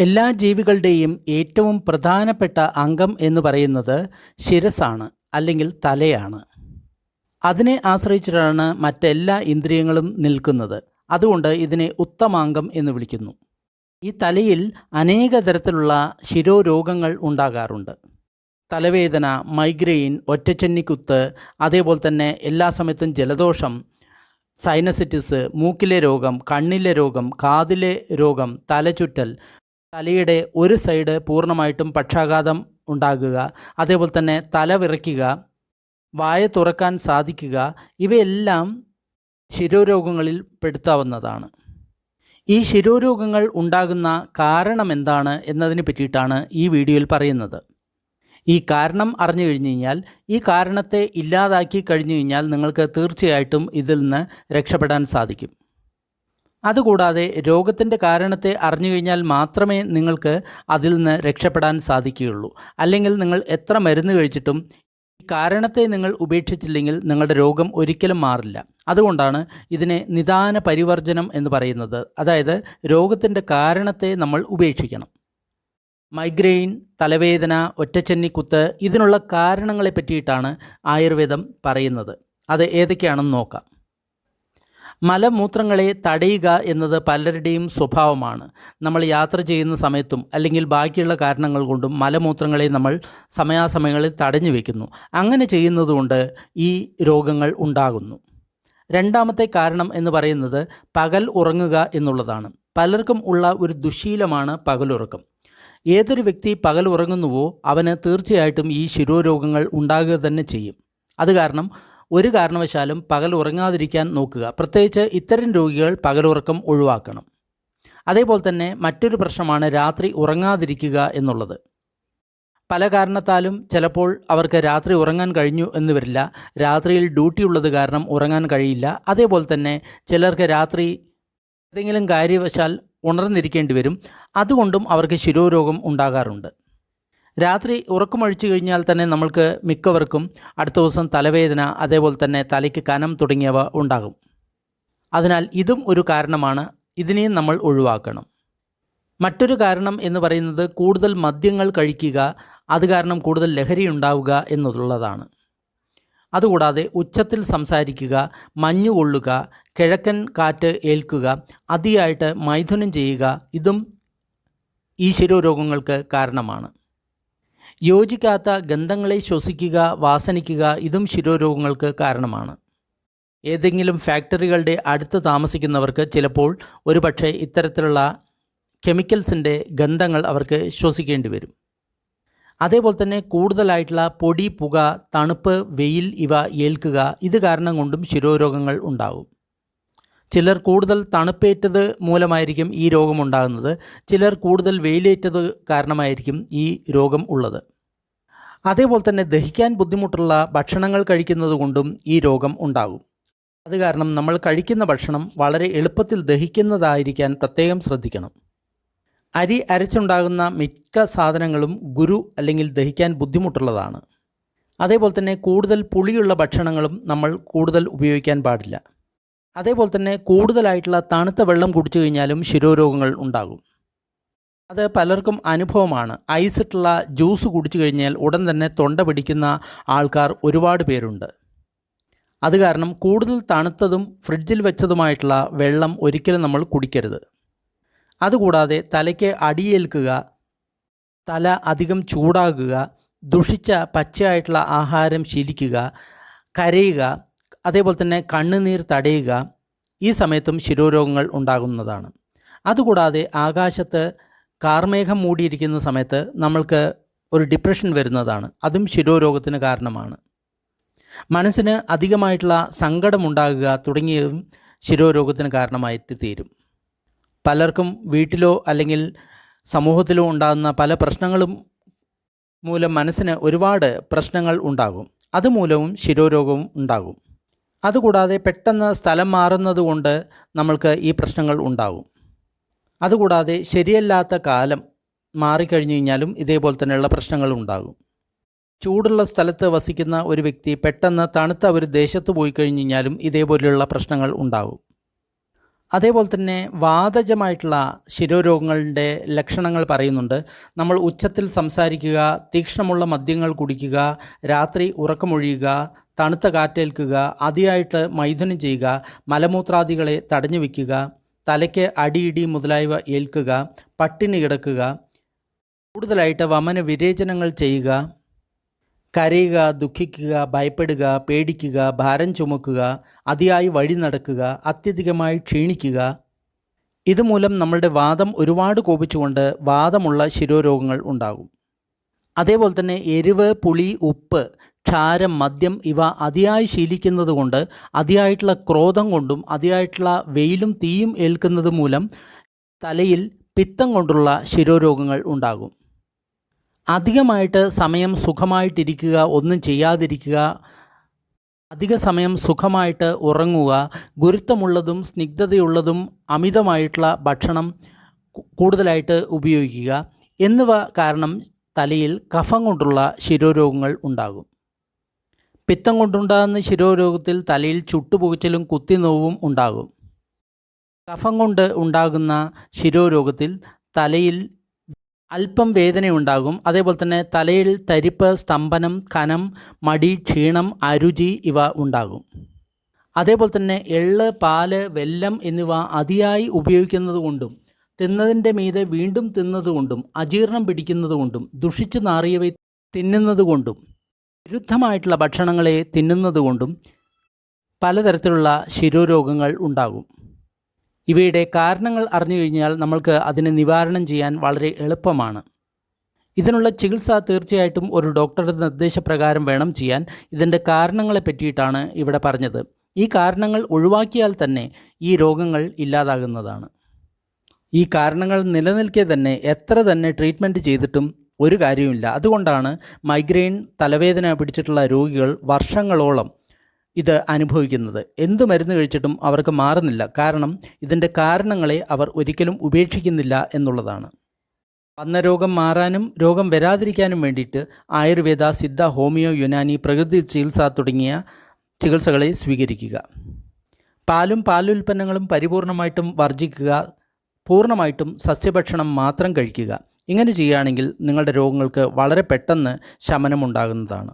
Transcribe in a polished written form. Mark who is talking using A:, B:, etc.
A: എല്ലാ ജീവികളുടെയും ഏറ്റവും പ്രധാനപ്പെട്ട അംഗം എന്ന് പറയുന്നത് ശിരസ്സാണ്, അല്ലെങ്കിൽ തലയാണ്. അതിനെ ആശ്രയിച്ചിട്ടാണ് മറ്റെല്ലാ ഇന്ദ്രിയങ്ങളും നിൽക്കുന്നത്. അതുകൊണ്ട് ഇതിനെ ഉത്തമാംഗം എന്ന് വിളിക്കുന്നു. ഈ തലയിൽ അനേക തരത്തിലുള്ള ശിരോരോഗങ്ങൾ ഉണ്ടാകാറുണ്ട്. തലവേദന, മൈഗ്രെയിൻ, ഒറ്റച്ചന്നിക്കുത്ത്, അതേപോലെ തന്നെ എല്ലാ സമയത്തും ജലദോഷം, സൈനസിറ്റിസ്, മൂക്കിലെ രോഗം, കണ്ണിലെ രോഗം, കാതിലെ രോഗം, തലചുറ്റൽ, തലയുടെ ഒരു സൈഡ് പൂർണ്ണമായിട്ടും പക്ഷാഘാതം ഉണ്ടാകുക, അതേപോലെ തന്നെ തല വിറയ്ക്കുക, വായ തുറക്കാൻ സാധിക്കുക, ഇവയെല്ലാം ശിരോരോഗങ്ങളിൽ പെടുത്താവുന്നതാണ്. ഈ ശിരോരോഗങ്ങൾ ഉണ്ടാകുന്ന കാരണം എന്താണ് എന്നതിനെ പറ്റിയിട്ടാണ് ഈ വീഡിയോയിൽ പറയുന്നത്. ഈ കാരണം അറിഞ്ഞു കഴിഞ്ഞു കഴിഞ്ഞാൽ, ഈ കാരണത്തെ ഇല്ലാതാക്കി കഴിഞ്ഞു കഴിഞ്ഞാൽ നിങ്ങൾക്ക് തീർച്ചയായിട്ടും ഇതിൽ നിന്ന് രക്ഷപ്പെടാൻ സാധിക്കും. അതുകൂടാതെ രോഗത്തിൻ്റെ കാരണത്തെ അറിഞ്ഞു കഴിഞ്ഞാൽ മാത്രമേ നിങ്ങൾക്ക് അതിൽ നിന്ന് രക്ഷപ്പെടാൻ സാധിക്കുകയുള്ളൂ. അല്ലെങ്കിൽ നിങ്ങൾ എത്ര മരുന്ന് കഴിച്ചിട്ടും ഈ കാരണത്തെ നിങ്ങൾ ഉപേക്ഷിച്ചില്ലെങ്കിൽ നിങ്ങളുടെ രോഗം ഒരിക്കലും മാറില്ല. അതുകൊണ്ടാണ് ഇതിനെ നിദാന പരിവർജനം എന്ന് പറയുന്നത്. അതായത് രോഗത്തിൻ്റെ കാരണത്തെ നമ്മൾ ഉപേക്ഷിക്കണം. മൈഗ്രെയിൻ, തലവേദന, ഒറ്റച്ചന്നിക്കുത്ത്, ഇതിനുള്ള കാരണങ്ങളെ പറ്റിയിട്ടാണ് ആയുർവേദം പറയുന്നത്. അത് ഏതൊക്കെയാണെന്ന് നോക്കാം. മലമൂത്രങ്ങളെ തടയുക എന്നത് പലരുടെയും സ്വഭാവമാണ്. നമ്മൾ യാത്ര ചെയ്യുന്ന സമയത്തും അല്ലെങ്കിൽ ബാക്കിയുള്ള കാരണങ്ങൾ കൊണ്ടും മലമൂത്രങ്ങളെ നമ്മൾ സമയാസമയങ്ങളിൽ തടഞ്ഞു വയ്ക്കുന്നു. അങ്ങനെ ചെയ്യുന്നതുകൊണ്ട് ഈ രോഗങ്ങൾ ഉണ്ടാകുന്നു. രണ്ടാമത്തെ കാരണം എന്ന് പറയുന്നത് പകൽ ഉറങ്ങുക എന്നുള്ളതാണ്. പലർക്കും ഉള്ള ഒരു ദുശ്ശീലമാണ് പകലുറക്കം. ഏതൊരു വ്യക്തി പകൽ ഉറങ്ങുന്നുവോ അവന് തീർച്ചയായിട്ടും ഈ ശിരോരോഗങ്ങൾ ഉണ്ടാകുക തന്നെ ചെയ്യും. അത് കാരണം ഒരു കാരണവശാലും പകൽ ഉറങ്ങാതിരിക്കാൻ നോക്കുക. പ്രത്യേകിച്ച് ഇത്തരം രോഗികൾ പകലുറക്കം ഒഴിവാക്കണം. അതേപോലെ തന്നെ മറ്റൊരു പ്രശ്നമാണ് രാത്രി ഉറങ്ങാതിരിക്കുക എന്നുള്ളത്. പല കാരണത്താലും ചിലപ്പോൾ അവർക്ക് രാത്രി ഉറങ്ങാൻ കഴിഞ്ഞു എന്ന് വരില്ല. രാത്രിയിൽ ഡ്യൂട്ടി ഉള്ളത് കാരണം ഉറങ്ങാൻ കഴിയില്ല. അതേപോലെ തന്നെ ചിലർക്ക് രാത്രി ഏതെങ്കിലും കാര്യവശാൽ ഉണർന്നിരിക്കേണ്ടി വരും. അതുകൊണ്ടും അവർക്ക് ശിരോരോഗം ഉണ്ടാകാറുണ്ട്. രാത്രി ഉറക്കമൊഴിച്ചു കഴിഞ്ഞാൽ തന്നെ നമ്മൾക്ക് മിക്കവർക്കും അടുത്ത ദിവസം തലവേദന, അതേപോലെ തന്നെ തലയ്ക്ക് കനം തുടങ്ങിയവ ഉണ്ടാകും. അതിനാൽ ഇതും ഒരു കാരണമാണ്. ഇതിനെയും നമ്മൾ ഒഴിവാക്കണം. മറ്റൊരു കാരണം എന്ന് പറയുന്നത് കൂടുതൽ മദ്യങ്ങൾ കഴിക്കുക, അത് കാരണം കൂടുതൽ ലഹരി ഉണ്ടാവുക എന്നുള്ളതാണ്. അതുകൂടാതെ ഉച്ചത്തിൽ സംസാരിക്കുക, മഞ്ഞു കൊള്ളുക, കിഴക്കൻ കാറ്റ് ഏൽക്കുക, അതിയായിട്ട് മൈഥുനം ചെയ്യുക, ഇതും ഈ ശിരോരോഗങ്ങൾക്ക് കാരണമാണ്. യോജിക്കാത്ത ഗന്ധങ്ങളെ ശ്വസിക്കുക, വാസനിക്കുക, ഇതും ശിരോരോഗങ്ങൾക്ക് കാരണമാണ്. ഏതെങ്കിലും ഫാക്ടറികളുടെ അടുത്ത് താമസിക്കുന്നവർക്ക് ചിലപ്പോൾ ഒരുപക്ഷെ ഇത്തരത്തിലുള്ള കെമിക്കൽസിൻ്റെ ഗന്ധങ്ങൾ അവർക്ക് ശ്വസിക്കേണ്ടി വരും. അതേപോലെ തന്നെ കൂടുതലായിട്ടുള്ള പൊടി, പുക, തണുപ്പ്, വെയിൽ ഇവ ഏൽക്കുക, ഇത് കാരണം കൊണ്ടും ശിരോരോഗങ്ങൾ ഉണ്ടാകും. ചിലർ കൂടുതൽ തണുപ്പേറ്റത് മൂലമായിരിക്കും ഈ രോഗമുണ്ടാകുന്നത്. ചിലർ കൂടുതൽ വെയിലേറ്റത് കാരണമായിരിക്കും ഈ രോഗം ഉള്ളത്. അതേപോലെ തന്നെ ദഹിക്കാൻ ബുദ്ധിമുട്ടുള്ള ഭക്ഷണങ്ങൾ കഴിക്കുന്നത് കൊണ്ടും ഈ രോഗം ഉണ്ടാകും. അത് കാരണം നമ്മൾ കഴിക്കുന്ന ഭക്ഷണം വളരെ എളുപ്പത്തിൽ ദഹിക്കുന്നതായിരിക്കാൻ പ്രത്യേകം ശ്രദ്ധിക്കണം. അരി അരച്ചുണ്ടാകുന്ന മിക്ക സാധനങ്ങളും അല്ലെങ്കിൽ ദഹിക്കാൻ ബുദ്ധിമുട്ടുള്ളതാണ്. അതേപോലെ തന്നെ കൂടുതൽ പുളിയുള്ള ഭക്ഷണങ്ങളും നമ്മൾ കൂടുതൽ ഉപയോഗിക്കാൻ പാടില്ല. അതേപോലെ തന്നെ കൂടുതലായിട്ടുള്ള തണുത്ത വെള്ളം കുടിച്ചു കഴിഞ്ഞാലും ശിരോരോഗങ്ങൾ ഉണ്ടാകും. അത് പലർക്കും അനുഭവമാണ്. ഐസിട്ടുള്ള ജ്യൂസ് കുടിച്ചു കഴിഞ്ഞാൽ ഉടൻ തന്നെ തൊണ്ട പിടിക്കുന്ന ആൾക്കാർ ഒരുപാട് പേരുണ്ട്. അത് കാരണം കൂടുതൽ തണുത്തതും ഫ്രിഡ്ജിൽ വെച്ചതുമായിട്ടുള്ള വെള്ളം ഒരിക്കലും നമ്മൾ കുടിക്കരുത്. അതുകൂടാതെ തലയ്ക്ക് അടിയേൽക്കുക, തല അധികം ചൂടാകുക, ദുഷിച്ച പച്ചയായിട്ടുള്ള ആഹാരം ശീലിക്കുക, കരയുക, അതേപോലെ തന്നെ കണ്ണുനീർ തടയുക, ഈ സമയത്തും ശിരോരോഗങ്ങൾ ഉണ്ടാകുന്നതാണ്. അതുകൂടാതെ ആകാശത്ത് കാർമേഘം മൂടിയിരിക്കുന്ന സമയത്ത് നമ്മൾക്ക് ഒരു ഡിപ്രഷൻ വരുന്നതാണ്. അതും ശിരോരോഗത്തിന് കാരണമാണ്. മനസ്സിന് അധികമായിട്ടുള്ള സങ്കടമുണ്ടാകുക തുടങ്ങിയതും ശിരോരോഗത്തിന് കാരണമായിട്ട് തീരും. പലർക്കും വീട്ടിലോ അല്ലെങ്കിൽ സമൂഹത്തിലോ ഉണ്ടാകുന്ന പല പ്രശ്നങ്ങളും മൂലം മനസ്സിന് ഒരുപാട് പ്രശ്നങ്ങൾ ഉണ്ടാകും. അതുമൂലവും ശിരോരോഗവും ഉണ്ടാകും. അതുകൂടാതെ പെട്ടെന്ന് സ്ഥലം മാറുന്നത് കൊണ്ട് നമ്മൾക്ക് ഈ പ്രശ്നങ്ങൾ ഉണ്ടാകും. അതുകൂടാതെ ശരിയല്ലാത്ത കാലം മാറിക്കഴിഞ്ഞു കഴിഞ്ഞാലും ഇതേപോലെ തന്നെയുള്ള പ്രശ്നങ്ങൾ ഉണ്ടാകും. ചൂടുള്ള സ്ഥലത്ത് വസിക്കുന്ന ഒരു വ്യക്തി പെട്ടെന്ന് തണുത്ത ഒരു ദേശത്ത് പോയി കഴിഞ്ഞു കഴിഞ്ഞാലും ഇതേപോലെയുള്ള പ്രശ്നങ്ങൾ ഉണ്ടാകും. അതേപോലെ തന്നെ വാതജമായിട്ടുള്ള ശിരോരോഗങ്ങളുടെ ലക്ഷണങ്ങൾ പറയുന്നുണ്ട്. നമ്മൾ ഉച്ചത്തിൽ സംസാരിക്കുക, തീക്ഷ്ണമുള്ള മദ്യങ്ങൾ കുടിക്കുക, രാത്രി ഉറക്കമൊഴിയുക, തണുത്ത കാറ്റേൽക്കുക, അതിയായിട്ട് മൈഥുനം ചെയ്യുക, മലമൂത്രാദികളെ തടഞ്ഞു വയ്ക്കുക, തലയ്ക്ക് അടിയിടി മുതലായവ ഏൽക്കുക, പട്ടിണി കിടക്കുക, കൂടുതലായിട്ട് വമന വിരേചനങ്ങൾ ചെയ്യുക, കരയുക, ദുഃഖിക്കുക, ഭയപ്പെടുക, പേടിക്കുക, ഭാരം ചുമക്കുക, അതിയായി വഴി നടക്കുക, അത്യധികമായി ക്ഷീണിക്കുക. ഇതുമൂലം നമ്മളുടെ വാദം ഒരുപാട് കോപിച്ചുകൊണ്ട് വാദമുള്ള ശിരോരോഗങ്ങൾ ഉണ്ടാകും. അതേപോലെ തന്നെ എരിവ്, പുളി, ഉപ്പ്, ക്ഷാരം, മദ്യം ഇവ അതിയായി ശീലിക്കുന്നത് കൊണ്ട്, അതിയായിട്ടുള്ള ക്രോധം കൊണ്ടും അതിയായിട്ടുള്ള വെയിലും തീയും ഏൽക്കുന്നത് മൂലം തലയിൽ പിത്തം കൊണ്ടുള്ള ശിരോരോഗങ്ങൾ ഉണ്ടാകും. അധികമായിട്ട് സമയം സുഖമായിട്ടിരിക്കുക, ഒന്നും ചെയ്യാതിരിക്കുക, അധിക സമയം സുഖമായിട്ട് ഉറങ്ങുക, ഗുരുത്വമുള്ളതും സ്നിഗ്ധതയുള്ളതും അമിതമായിട്ടുള്ള ഭക്ഷണം കൂടുതലായിട്ട് ഉപയോഗിക്കുക എന്നിവ കാരണം തലയിൽ കഫം കൊണ്ടുള്ള ശിരോരോഗങ്ങൾ ഉണ്ടാകും. പിത്തം കൊണ്ടുണ്ടാകുന്ന ശിരോരോഗത്തിൽ തലയിൽ ചുട്ടുപുകച്ചിലും കുത്തിനോവും ഉണ്ടാകും. കഫം കൊണ്ട് ഉണ്ടാകുന്ന ശിരോരോഗത്തിൽ തലയിൽ അല്പം വേദനയുണ്ടാകും. അതേപോലെ തന്നെ തലയിൽ തരിപ്പ്, സ്തംഭനം, കനം, മടി, ക്ഷീണം, അരുചി ഇവ ഉണ്ടാകും. അതേപോലെ തന്നെ എള്ള്, പാല്, വെല്ലം എന്നിവ അതിയായി ഉപയോഗിക്കുന്നത് കൊണ്ടും തിന്നതിൻ്റെ മീതെ വീണ്ടും തിന്നതുകൊണ്ടും അജീർണം പിടിക്കുന്നതുകൊണ്ടും ദുഷിച്ചു നാറിയവ തിന്നുന്നതുകൊണ്ടും വിരുദ്ധമായിട്ടുള്ള ഭക്ഷണങ്ങളെ തിന്നുന്നതുകൊണ്ടും പലതരത്തിലുള്ള ശിരോരോഗങ്ങൾ ഉണ്ടാകും. ഇവയുടെ കാരണങ്ങൾ അറിഞ്ഞു കഴിഞ്ഞാൽ നമ്മൾക്ക് അതിനെ നിവാരണം ചെയ്യാൻ വളരെ എളുപ്പമാണ്. ഇതിനുള്ള ചികിത്സ തീർച്ചയായിട്ടും ഒരു ഡോക്ടറുടെ നിർദ്ദേശപ്രകാരം വേണം ചെയ്യാൻ. ഇതിൻ്റെ കാരണങ്ങളെ പറ്റിയിട്ടാണ് ഇവിടെ പറഞ്ഞത്. ഈ കാരണങ്ങൾ ഒഴിവാക്കിയാൽ തന്നെ ഈ രോഗങ്ങൾ ഇല്ലാതാകുന്നതാണ്. ഈ കാരണങ്ങൾ നിലനിൽക്കെ തന്നെ എത്ര തന്നെ ട്രീറ്റ്മെൻറ്റ് ചെയ്തിട്ടും ഒരു കാര്യവുമില്ല. അതുകൊണ്ടാണ് മൈഗ്രെയിൻ, തലവേദന പിടിച്ചിട്ടുള്ള രോഗികൾ വർഷങ്ങളോളം ഇത് അനുഭവിക്കുന്നത്. എന്തു മരുന്ന് കഴിച്ചിട്ടും അവർക്ക് മാറുന്നില്ല. കാരണം ഇതിൻ്റെ കാരണങ്ങളെ അവർ ഒരിക്കലും ഉപേക്ഷിക്കുന്നില്ല എന്നുള്ളതാണ്. വന്ന രോഗം മാറാനും രോഗം വരാതിരിക്കാനും വേണ്ടിയിട്ട് ആയുർവേദ, സിദ്ധ, ഹോമിയോ, യുനാനി, പ്രകൃതി ചികിത്സ തുടങ്ങിയ ചികിത്സകളെ സ്വീകരിക്കുക. പാലും പാലുൽപ്പന്നങ്ങളും പരിപൂർണമായിട്ടും വർജിക്കുക. പൂർണ്ണമായിട്ടും സസ്യഭക്ഷണം മാത്രം കഴിക്കുക. ഇങ്ങനെ ചെയ്യുകയാണെങ്കിൽ നിങ്ങളുടെ രോഗങ്ങൾക്ക് വളരെ പെട്ടെന്ന് ശമനമുണ്ടാകുന്നതാണ്.